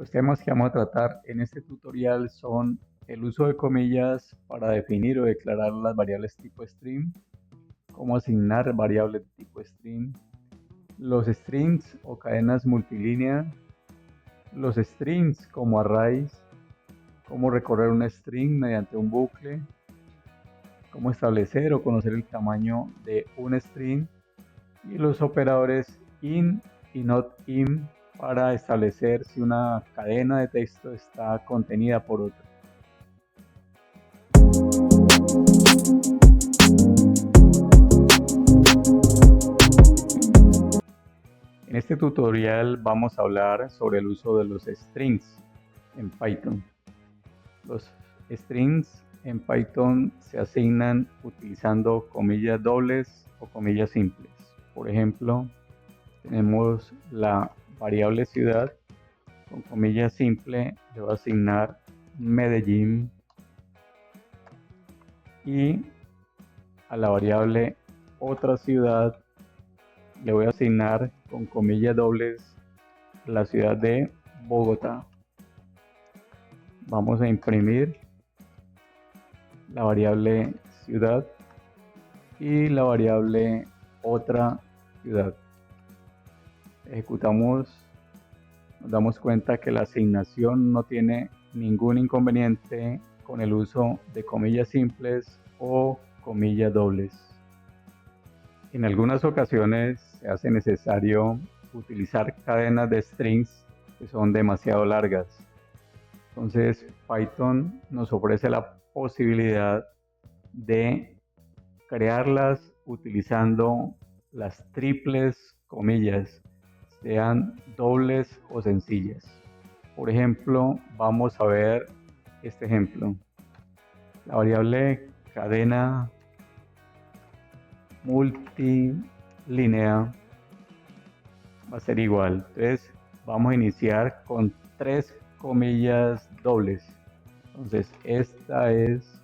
Los temas que vamos a tratar en este tutorial son el uso de comillas para definir o declarar las variables tipo string, cómo asignar variables de tipo string, los strings o cadenas multilínea, los strings como arrays, cómo recorrer un string mediante un bucle, cómo establecer o conocer el tamaño de un string y los operadores in y not in para establecer si una cadena de texto está contenida por otra. En este tutorial vamos a hablar sobre el uso de los strings en Python. Los strings en Python se asignan utilizando comillas dobles o comillas simples. Por ejemplo, tenemos la variable ciudad. Con comilla simple le voy a asignar Medellín y a la variable otra ciudad le voy a asignar con comillas dobles la ciudad de Bogotá. Vamos a imprimir la variable ciudad y la variable otra ciudad. Ejecutamos. Nos damos cuenta que la asignación no tiene ningún inconveniente con el uso de comillas simples o comillas dobles. En algunas ocasiones se hace necesario utilizar cadenas de strings que son demasiado largas. Entonces Python nos ofrece la posibilidad de crearlas utilizando las triples comillas, sean dobles o sencillas. Por ejemplo, vamos a ver este ejemplo. La variable cadena multilínea va a ser igual. Entonces vamos a iniciar con 3 comillas dobles. Entonces esta es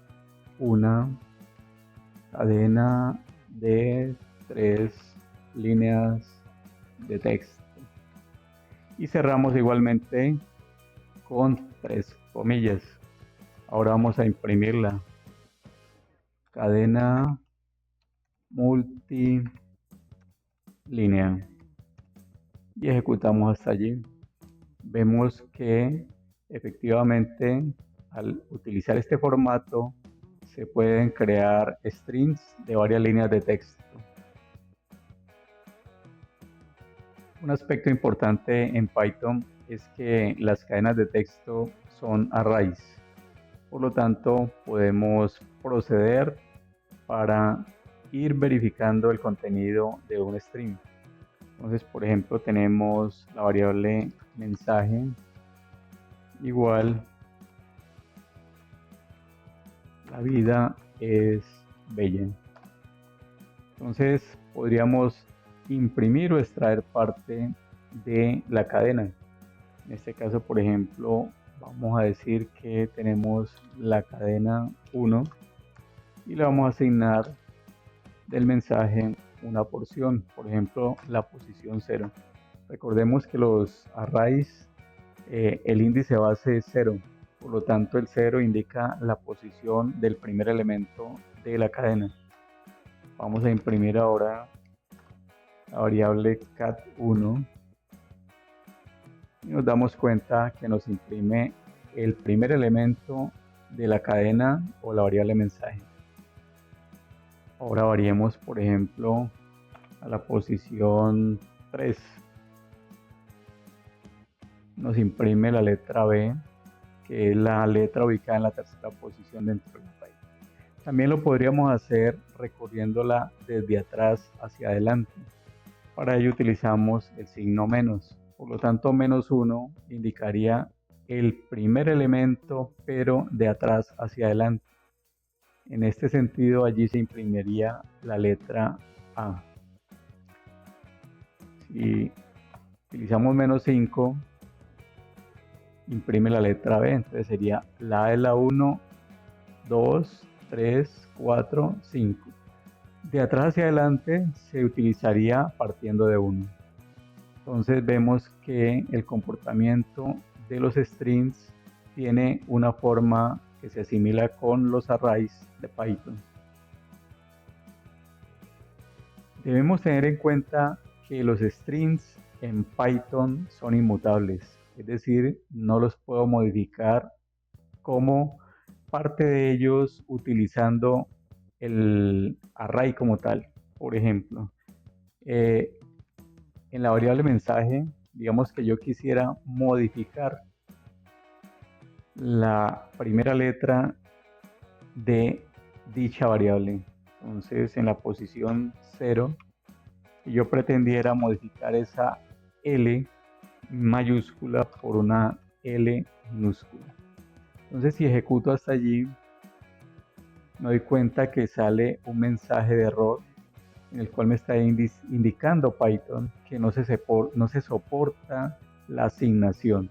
una cadena de 3 líneas de texto. Y cerramos igualmente con 3 comillas. Ahora vamos a imprimirla. Cadena multilínea. Y ejecutamos hasta allí. Vemos que efectivamente al utilizar este formato se pueden crear strings de varias líneas de texto. Un aspecto importante en Python es que las cadenas de texto son arrays. Por lo tanto, podemos proceder para ir verificando el contenido de un string. Entonces, por ejemplo, tenemos la variable mensaje igual la vida es bella. Entonces, podríamos imprimir o extraer parte de la cadena. En este caso, por ejemplo, vamos a decir que tenemos la cadena 1 y le vamos a asignar del mensaje una porción, por ejemplo, la posición 0. Recordemos que los arrays, el índice base es 0, por lo tanto el 0 indica la posición del primer elemento de la cadena. Vamos a imprimir ahora la variable cat1 y nos damos cuenta que nos imprime el primer elemento de la cadena o la variable mensaje. Ahora variemos, por ejemplo, a la posición 3. Nos imprime la letra B, que es la letra ubicada en la tercera posición dentro del array. También lo podríamos hacer recorriéndola desde atrás hacia adelante. Para ello utilizamos el signo menos. Por lo tanto, -1 indicaría el primer elemento, pero de atrás hacia adelante. En este sentido, allí se imprimiría la letra A. Si utilizamos -5, imprime la letra B. Entonces sería la A es la 1, 2, 3, 4, 5. De atrás hacia adelante se utilizaría partiendo de 1. Entonces vemos que el comportamiento de los strings tiene una forma que se asimila con los arrays de Python. Debemos tener en cuenta que los strings en Python son inmutables, es decir, no los puedo modificar como parte de ellos utilizando el array como tal. Por ejemplo, en la variable mensaje, digamos que yo quisiera modificar la primera letra de dicha variable. Entonces, en la posición 0, si yo pretendiera modificar esa L mayúscula por una L minúscula. Entonces, si ejecuto hasta allí, me doy cuenta que sale un mensaje de error en el cual me está indicando Python que no se soporta la asignación.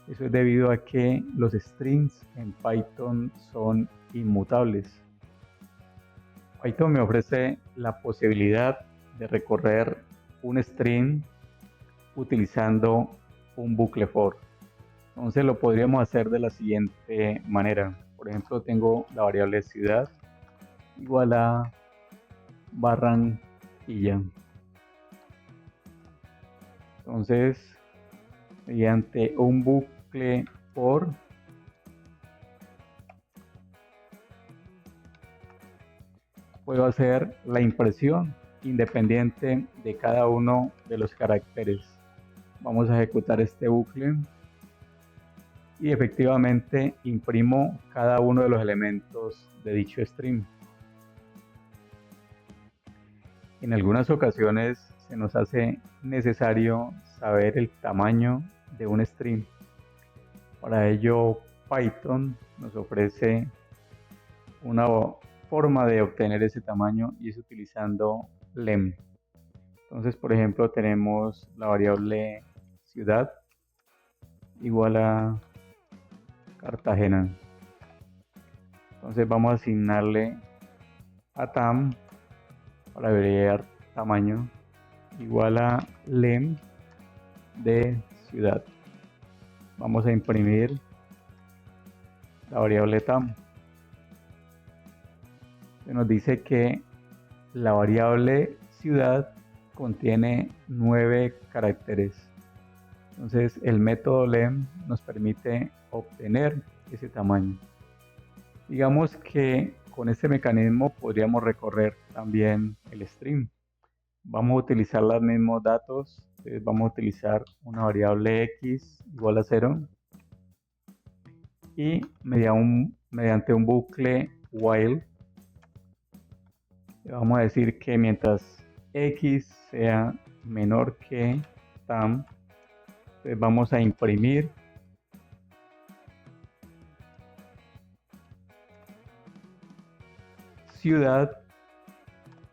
Eso es debido a que los strings en Python son inmutables. Python me ofrece la posibilidad de recorrer un string utilizando un bucle for. Entonces lo podríamos hacer de la siguiente manera. Por ejemplo, tengo la variable ciudad igual a Barranquilla. Entonces, mediante un bucle for, puedo hacer la impresión independiente de cada uno de los caracteres. Vamos a ejecutar este bucle y efectivamente imprimo cada uno de los elementos de dicho string. En algunas ocasiones se nos hace necesario saber el tamaño de un string. Para ello, Python nos ofrece una forma de obtener ese tamaño y es utilizando lem. Entonces, por ejemplo, tenemos la variable ciudad igual a Cartagena. Entonces vamos a asignarle a tam para abreviar tamaño igual a lem de ciudad. Vamos a imprimir la variable tam. Se nos dice que la variable ciudad contiene 9 caracteres. Entonces el método lem nos permite obtener ese tamaño. Digamos que con este mecanismo podríamos recorrer también el string. Vamos a utilizar los mismos datos. Entonces vamos a utilizar una variable x igual a 0 y mediante un bucle while le vamos a decir que mientras x sea menor que tam, entonces vamos a imprimir ciudad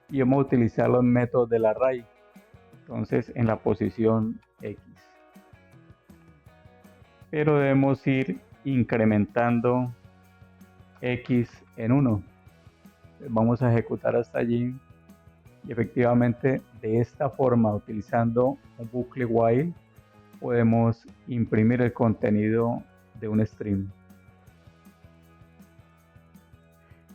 y vamos a utilizar los métodos del array. Entonces en la posición x. Pero debemos ir incrementando x en 1. Vamos a ejecutar hasta allí y efectivamente de esta forma, utilizando un bucle while, podemos imprimir el contenido de un string.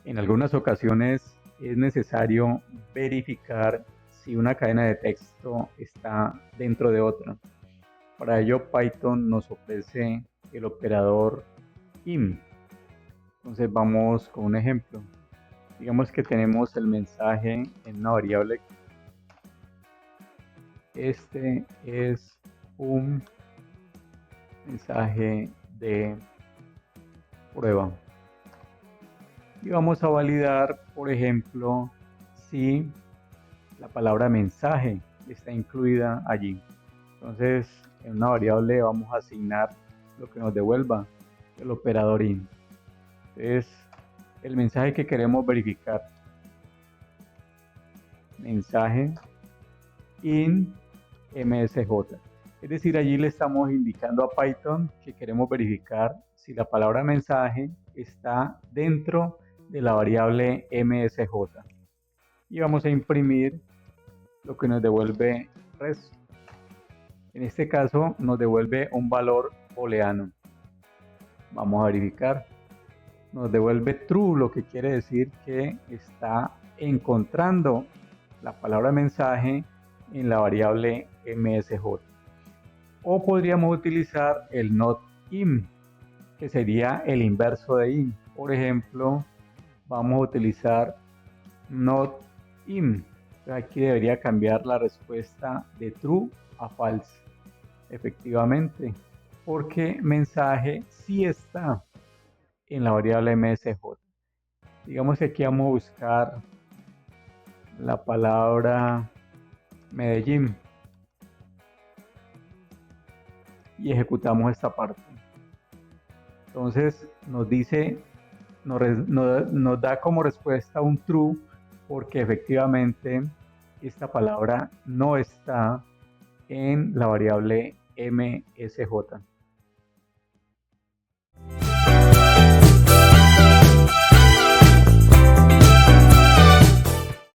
En algunas ocasiones es necesario verificar si una cadena de texto está dentro de otra. Para ello Python nos ofrece el operador im. Entonces vamos con un ejemplo. Digamos que tenemos el mensaje en una variable. Este es un mensaje de prueba. Y vamos a validar, por ejemplo, si la palabra mensaje está incluida allí. Entonces, en una variable vamos a asignar lo que nos devuelva el operador in. Entonces, el mensaje que queremos verificar. Mensaje in MSJ. Es decir, allí le estamos indicando a Python que queremos verificar si la palabra mensaje está dentro de la variable MSJ. Y vamos a imprimir lo que nos devuelve res. En este caso nos devuelve un valor booleano. Vamos a verificar. Nos devuelve true, lo que quiere decir que está encontrando la palabra mensaje en la variable MSJ. O podríamos utilizar el not in, que sería el inverso de in. Por ejemplo, vamos a utilizar not in. Aquí debería cambiar la respuesta de true a false. Efectivamente, porque mensaje sí está en la variable MSJ. Digamos que aquí vamos a buscar la palabra Medellín y ejecutamos esta parte. Entonces nos dice, nos da como respuesta un true, porque efectivamente esta palabra no está en la variable MSJ.